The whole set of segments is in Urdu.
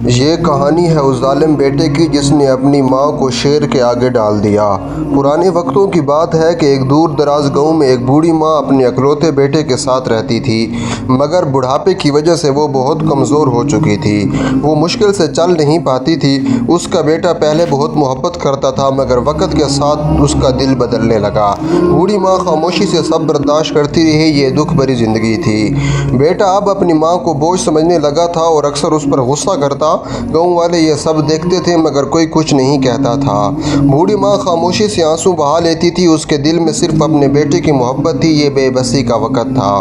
یہ کہانی ہے اس ظالم بیٹے کی جس نے اپنی ماں کو شیر کے آگے ڈال دیا۔ پرانے وقتوں کی بات ہے کہ ایک دور دراز گاؤں میں ایک بوڑھی ماں اپنے اکلوتے بیٹے کے ساتھ رہتی تھی، مگر بڑھاپے کی وجہ سے وہ بہت کمزور ہو چکی تھی۔ وہ مشکل سے چل نہیں پاتی تھی۔ اس کا بیٹا پہلے بہت محبت کرتا تھا، مگر وقت کے ساتھ اس کا دل بدلنے لگا۔ بوڑھی ماں خاموشی سے سب برداشت کرتی رہی۔ یہ دکھ بھری زندگی تھی۔ بیٹا اب اپنی ماں کو بوجھ سمجھنے لگا تھا اور اکثر اس پر غصہ کرتا۔ گاؤں والے یہ سب دیکھتے تھے مگر کوئی کچھ نہیں کہتا تھا۔ بوڑھی ماں خاموشی سے آنسو بہا لیتی تھی۔ اس کے دل میں صرف اپنے بیٹے کی محبت تھی۔ یہ بے بسی کا وقت تھا۔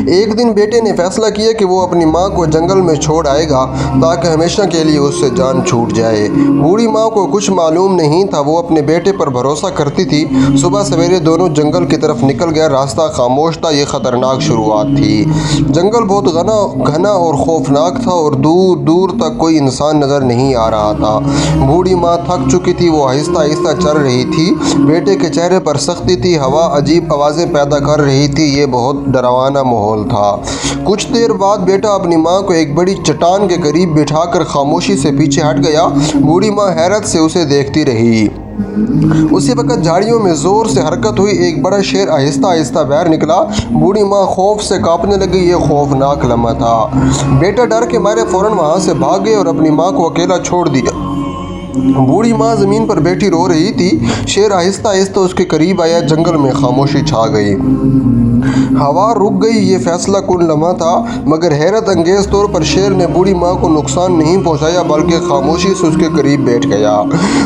ایک دن بیٹے نے فیصلہ کیا کہ وہ اپنی ماں کو جنگل میں چھوڑ آئے گا تاکہ ہمیشہ کے لیے اس سے جان چھوٹ جائے۔ بوڑھی ماں کو کچھ معلوم نہیں تھا۔ وہ اپنے بیٹے پر بھروسہ کرتی تھی۔ صبح سویرے دونوں جنگل کی طرف نکل گئے۔ راستہ خاموش تھا۔ یہ خطرناک شروعات تھی۔ جنگل بہت گھنا اور خوفناک تھا اور دور دور تک کوئی انسان نظر نہیں آ رہا تھا۔ بوڑھی ماں تھک چکی تھی۔ وہ آہستہ آہستہ چل رہی تھی۔ بیٹے کے چہرے پر سختی تھی۔ ہوا عجیب آوازیں پیدا کر رہی تھی۔ یہ بہت ڈراونا ماحول تھا۔ کچھ دیر بعد بیٹا اپنی ماں کو ایک بڑی چٹان کے قریب بٹھا کر خاموشی سے پیچھے ہٹ گیا۔ بوڑھی ماں حیرت سے اسے دیکھتی رہی۔ اسی وقت جھاڑیوں میں زور سے حرکت ہوئی۔ ایک بڑا شیر آہستہ آہستہ باہر نکلا۔ بوڑھی ماں خوف سے کانپنے لگی۔ یہ خوفناک لمحہ تھا۔ بیٹا ڈر کے مارے فوراً وہاں سے بھاگ گئے اور اپنی ماں کو اکیلا چھوڑ دیا۔ بوڑھی ماں زمین پر بیٹھی رو رہی تھی۔ شیر آہستہ آہستہ اس کے قریب آیا۔ جنگل میں خاموشی چھا گئی۔ ہوا رک گئی۔ یہ فیصلہ کن لمحہ تھا، مگر حیرت انگیز طور پر شیر نے بوڑھی ماں کو نقصان نہیں پہنچایا بلکہ خاموشی سے اس کے قریب بیٹھ گیا۔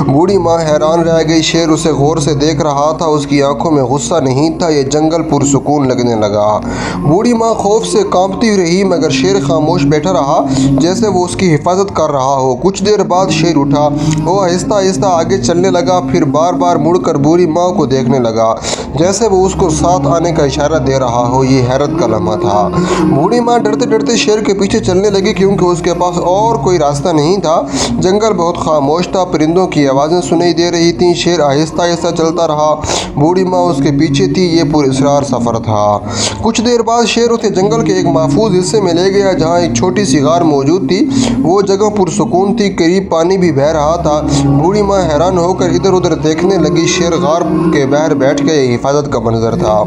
بوڑھی ماں حیران رہ گئی۔ شیر اسے غور سے دیکھ رہا تھا۔ اس کی آنکھوں میں غصہ نہیں تھا۔ یہ جنگل پرسکون لگنے لگا۔ بوڑھی ماں خوف سے کانپتی رہی مگر شیر خاموش بیٹھا رہا جیسے وہ اس کی حفاظت کر رہا ہو۔ کچھ دیر بعد شیر اٹھا۔ وہ آہستہ آہستہ آگے چلنے لگا، پھر بار بار مڑ کر بوڑھی ماں کو دیکھنے لگا جیسے وہ اس کو ساتھ آنے کا اشارہ دے رہا ہو۔ یہ حیرت کا لمحہ تھا۔ بوڑھی ماں ڈرتے ڈرتے شیر کے پیچھے چلنے لگی کیونکہ اس کے پاس اور کوئی راستہ نہیں تھا۔ جنگل بہت خاموش تھا۔ پرندوں کی آوازیں سنائی دے رہی تھیں۔ شیر آہستہ آہستہ چلتا رہا۔ بوڑھی ماں اس کے پیچھے تھی۔ یہ پراسرار سفر تھا۔ کچھ دیر بعد شیر اسے جنگل کے ایک محفوظ حصے میں لے گیا جہاں ایک چھوٹی سی غار موجود تھی۔ وہ جگہ پرسکون تھی۔ قریب پانی بھی بہہ رہا تھا۔ بوڑھی ماں حیران ہو کر ادھر ادھر دیکھنے لگی۔ شیر غار کے باہر بیٹھ گئے۔ یہ حفاظت کا منظر تھا۔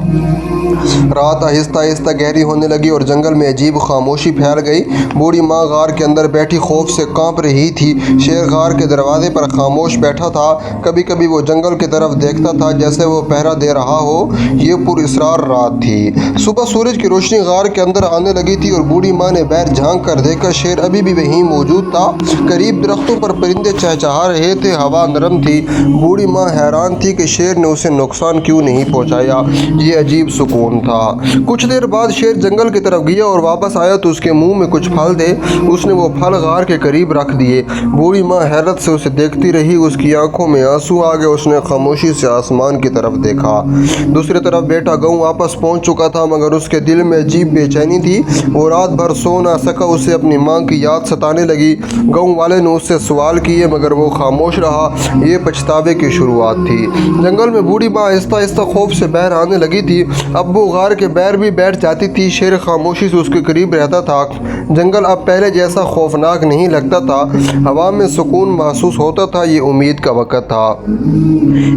رات آہستہ آہستہ گہری ہونے لگی اور جنگل میں عجیب خاموشی پھیل گئی۔ بوڑھی ماں غار کے اندر بیٹھی خوف سے کانپ رہی تھی۔ شیر غار کے دروازے پر خاموش بیٹھا تھا۔ کبھی کبھی وہ جنگل کی طرف دیکھتا تھا جیسے وہ پہرا دے رہا ہو۔ یہ پراسرار رات تھی۔ صبح سورج کی روشنی غار کے اندر آنے لگی تھی اور بوڑھی ماں نے باہر جھانک کر دیکھا شیر ابھی بھی وہیں موجود تھا۔ قریب درختوں پر پرندے چہچہا رہے تھے۔ ہوا نرم تھی۔ بوڑھی ماں حیران تھی کہ شیر نے اسے نقصان کیوں نہیں پہنچایا۔ یہ عجیب سکون تھا۔ کچھ دیر بعد شیر جنگل کی طرف گیا اور واپس آیا تو اس کے منہ میں کچھ پھل تھے۔ اس نے وہ پھل غار کے قریب رکھ دیے۔ بوڑھی ماں حیرت سے اسے دیکھتی رہی۔ اس کی آنکھوں میں آنسو آ گئے۔ اس نے خاموشی سے آسمان کی طرف دیکھا۔ دوسری طرف بیٹا گاؤں واپس پہنچ چکا تھا مگر اس کے دل میں عجیب بے چینی تھی۔ وہ رات بھر سو نہ سکا۔ اسے اپنی ماں کی یاد ستانے لگی۔ گاؤں والے نے اس سے سوال کیے مگر وہ خاموش رہا۔ یہ پچھتاوے کی شروعات تھی۔ جنگل میں بوڑھی ماں آہستہ آہستہ خوف سے باہر آنے لگی تھی۔ اب وہ غار کے باہر بھی بیٹھ جاتی تھی۔ شیر خاموشی سے اس کے قریب رہتا تھا۔ جنگل اب پہلے جیسا خوفناک نہیں لگتا تھا۔ ہوا میں سکون محسوس ہوتا تھا۔ یہ امید کا وقت تھا۔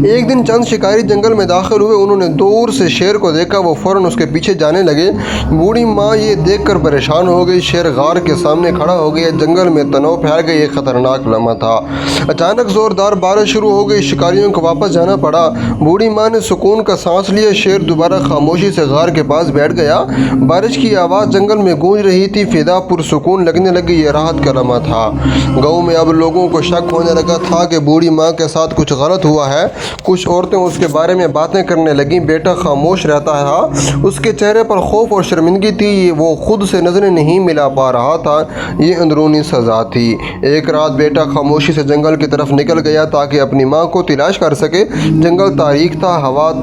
ایک دن چند شکاری جنگل میں داخل ہوئے۔ انہوں نے دور سے شیر کو دیکھا۔ وہ فوراً اس کے پیچھے جانے لگے۔ بوڑھی ماں یہ دیکھ کر پریشان ہو گئی۔ شیر غار کے سامنے کھڑا ہو گیا۔ جنگل میں تناؤ پھیل گئی۔ ایک خطرناک لمحہ تھا۔ اچانک زوردار بارش شروع ہو گئی۔ شکاریوں کو واپس جانا پڑا۔ بوڑھی ماں نے سکون کا سانس لیا۔ شیر دوبارہ خاموشی سے غار کے پاس بیٹھ گیا۔ بارش کی آواز جنگل میں گونج رہی تھی۔ فضا پرسکون لگنے لگی۔ یہ راحت کا لمحہ تھا۔ گاؤں میں اب لوگوں کو شک ہونے لگا تھا کہ بوڑھی ماں کے ساتھ کچھ غلط ہوا ہے۔ کچھ عورتیں اس کے بارے میں باتیں کرنے لگیں۔ بیٹا خاموش رہتا تھا۔ اس کے چہرے پر خوف اور شرمندگی تھی۔ وہ خود سے نظریں نہیں ملا پا رہا تھا۔ یہ اندرونی سزا تھی۔ ایک رات بیٹا خاموشی سے جنگل کی طرف نکل گیا تاکہ اپنی ماں کو تلاش کر سکے۔ جنگل تاریک تھا۔ ہوا